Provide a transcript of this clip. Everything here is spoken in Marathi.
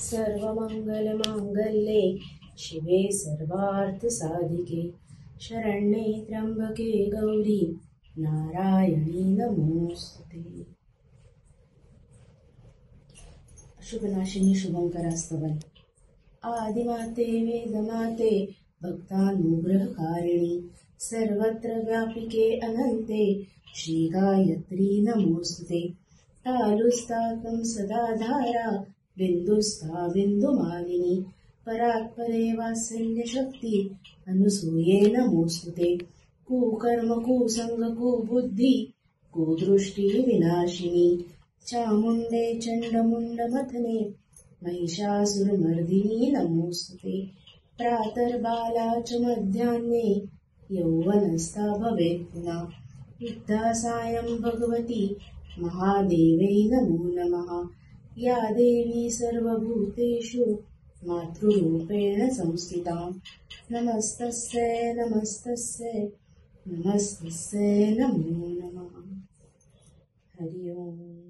सर्वमंगलमांगल्ये शिवे सर्वार्थसाधिके शरण्ये त्र्यंबके गौरी नारायणी नमोस्तुते। शुभनाशिनी शुभंकरास्तवन। आदिमाते वेदमाते भक्तानुग्रहकारिणी सर्वत्र व्यापिके अनन्ते श्रीगायत्री नमोस्तुते। तालुस्ताकं सदा धारा बिन्दुस्ता बिन्दुमालिनी परात्परे वात्सल्यशक्ति अनुसूये नमोस्तुते। कुकर्म कुसंग कुबुद्धि कुदृष्टि विनाशिनी चामुण्डे चण्डमुण्डमथने महिषासुरमर्दिनी नमोस्तुते। प्रातर्बाला च मध्याह्ने यौवनस्था भवेत् पुनः वृद्धा सायं भगवती महादेवै नमो नमः। या देवी सर्वभूतेषु मातृरूपेण संस्थिता नमस्तस्यै नमस्तस्यै नमस्तस्यै नमो नमः। हरि ओम।